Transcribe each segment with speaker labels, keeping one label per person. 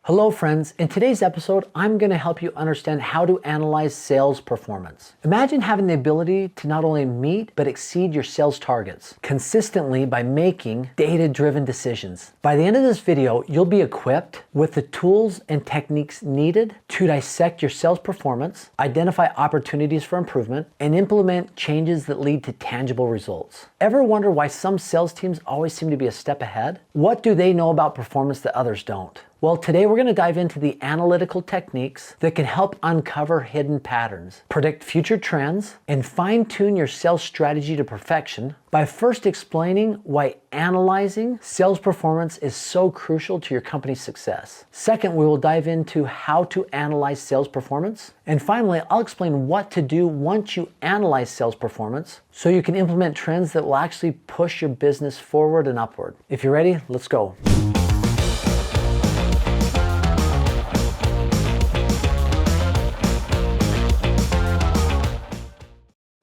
Speaker 1: Hello friends, in today's episode, I'm going to help you understand how to analyze sales performance. Imagine having the ability to not only meet but exceed your sales targets consistently by making data-driven decisions. By the end of this video, you'll be equipped with the tools and techniques needed to dissect your sales performance, identify opportunities for improvement, and implement changes that lead to tangible results. Ever wonder why some sales teams always seem to be a step ahead? What do they know about performance that others don't? Well, today we're going to dive into the analytical techniques that can help uncover hidden patterns, predict future trends, and fine-tune your sales strategy to perfection by first explaining why analyzing sales performance is so crucial to your company's success. Second, we will dive into how to analyze sales performance. And finally, I'll explain what to do once you analyze sales performance so you can implement trends that will actually push your business forward and upward. If you're ready, let's go.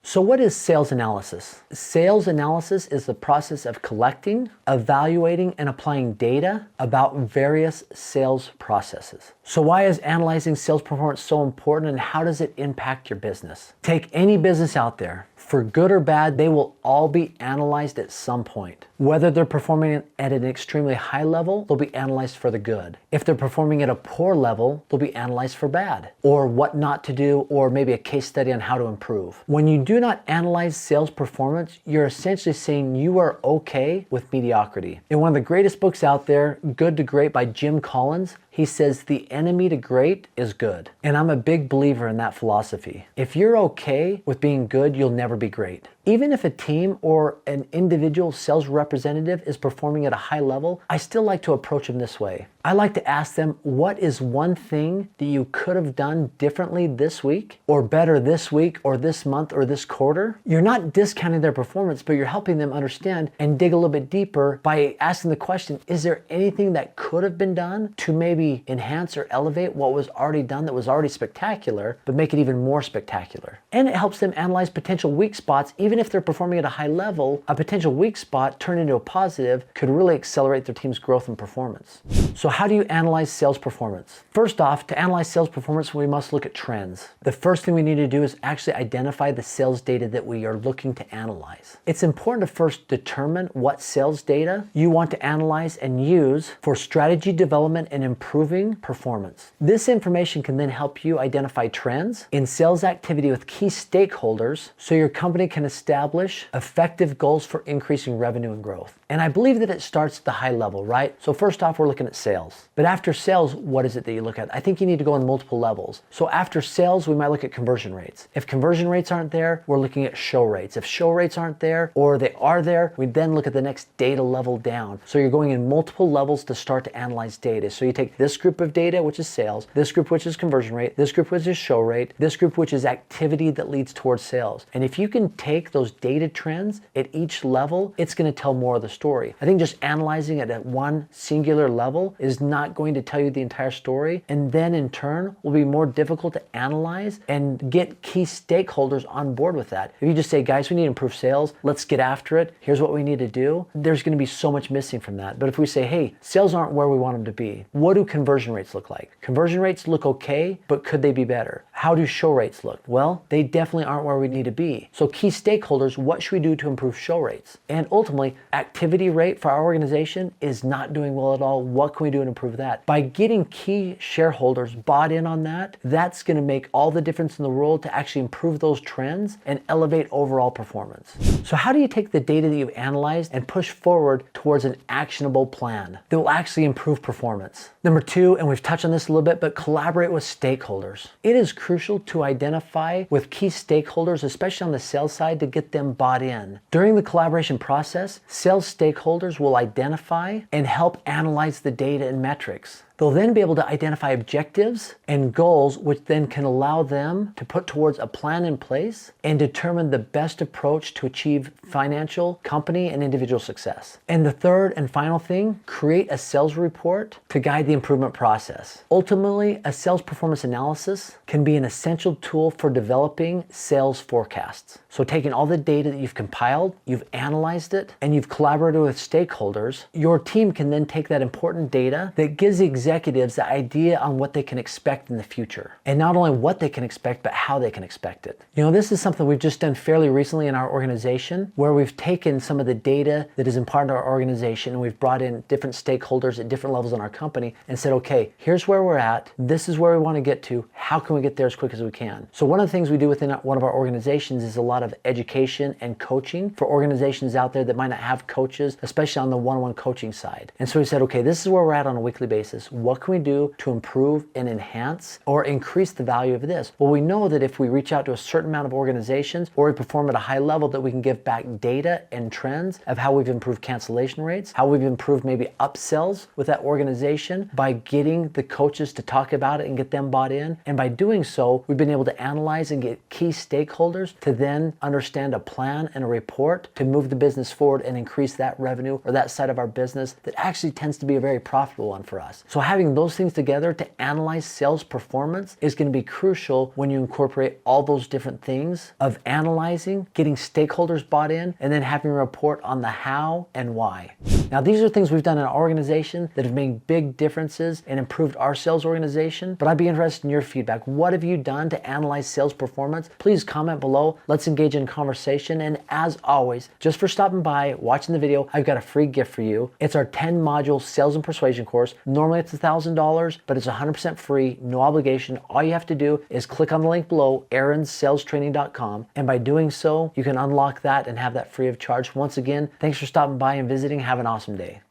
Speaker 1: So what is sales analysis? Sales analysis is the process of collecting, evaluating, and applying data about various sales processes. So why is analyzing sales performance so important, and how does it impact your business? Take any business out there. For good or bad, they will all be analyzed at some point. Whether they're performing at an extremely high level, they'll be analyzed for the good. If they're performing at a poor level, they'll be analyzed for bad, or what not to do, or maybe a case study on how to improve. When you do not analyze sales performance, you're essentially saying you are okay with mediocrity. In one of the greatest books out there, Good to Great by Jim Collins, he says the enemy to great is good. And I'm a big believer in that philosophy. If you're okay with being good, you'll never be great. Even if a team or an individual sales representative is performing at a high level, I still like to approach them this way. I like to ask them, what is one thing that you could have done differently this week, or better this week, or this month, or this quarter? You're not discounting their performance, but you're helping them understand and dig a little bit deeper by asking the question, is there anything that could have been done to maybe enhance or elevate what was already done that was already spectacular, but make it even more spectacular? And it helps them analyze potential weak spots. Even if they're performing at a high level, a potential weak spot turned into a positive could really accelerate their team's growth and performance. So how do you analyze sales performance? First off, to analyze sales performance, we must look at trends. The first thing we need to do is actually identify the sales data that we are looking to analyze. It's important to first determine what sales data you want to analyze and use for strategy development and improving performance. This information can then help you identify trends in sales activity with key stakeholders so your company can establish effective goals for increasing revenue and growth. And I believe that it starts at the high level, right? So first off, we're looking at sales. But after sales, what is it that you look at? I think you need to go on multiple levels. So after sales, we might look at conversion rates. If conversion rates aren't there, we're looking at show rates. If show rates aren't there, or they are there, we then look at the next data level down. So you're going in multiple levels to start to analyze data. So you take this group of data, which is sales, this group, which is conversion rate, this group, which is show rate, this group, which is activity that leads towards sales. And if you can take those data trends at each level, it's going to tell more of the story. I think just analyzing it at one singular level is not going to tell you the entire story, and then in turn will be more difficult to analyze and get key stakeholders on board with that. If you just say, guys, we need to improve sales, let's get after it, here's what we need to do, there's going to be so much missing from that. But if we say, hey, sales aren't where we want them to be, what do conversion rates look like? Conversion rates look okay, but could they be better? How do show rates look? Well, they definitely aren't where we need to be. So key stakeholders, what should we do to improve show rates? And ultimately, activity rate for our organization is not doing well at all. What can we do to improve that? By getting key shareholders bought in on that, that's going to make all the difference in the world to actually improve those trends and elevate overall performance. So how do you take the data that you've analyzed and push forward towards an actionable plan that will actually improve performance? Number two, and we've touched on this a little bit, but collaborate with stakeholders. It is crucial to identify with key stakeholders, especially on the sales side, to get them bought in. During the collaboration process, sales stakeholders will identify and help analyze the data and metrics. They'll then be able to identify objectives and goals, which then can allow them to put towards a plan in place and determine the best approach to achieve financial, company, and individual success. And the third and final thing, create a sales report to guide the improvement process. Ultimately, a sales performance analysis can be an essential tool for developing sales forecasts. So taking all the data that you've compiled, you've analyzed it, and you've collaborated with stakeholders, your team can then take that important data that gives the executive executives the idea on what they can expect in the future. And not only what they can expect, but how they can expect it. This is something we've just done fairly recently in our organization, where we've taken some of the data that is important to our organization and we've brought in different stakeholders at different levels in our company and said, okay, here's where we're at. This is where we want to get to. How can we get there as quick as we can? So one of the things we do within one of our organizations is a lot of education and coaching for organizations out there that might not have coaches, especially on the one-on-one coaching side. And so we said, okay, this is where we're at on a weekly basis. What can we do to improve and enhance or increase the value of this? Well, we know that if we reach out to a certain amount of organizations or we perform at a high level, that we can give back data and trends of how we've improved cancellation rates, how we've improved maybe upsells with that organization by getting the coaches to talk about it and get them bought in. And by doing so, we've been able to analyze and get key stakeholders to then understand a plan and a report to move the business forward and increase that revenue or that side of our business that actually tends to be a very profitable one for us. So having those things together to analyze sales performance is going to be crucial when you incorporate all those different things of analyzing, getting stakeholders bought in, and then having a report on the how and why. Now, these are things we've done in our organization that have made big differences and improved our sales organization, but I'd be interested in your feedback. What have you done to analyze sales performance? Please comment below. Let's engage in conversation. And as always, just for stopping by, watching the video, I've got a free gift for you. It's our 10-module sales and persuasion course. Normally it's $1,000, but it's 100% free, no obligation. All you have to do is click on the link below, aaronsalstraining.com, and by doing so, you can unlock that and have that free of charge. Once again, thanks for stopping by and visiting. Have an awesome day.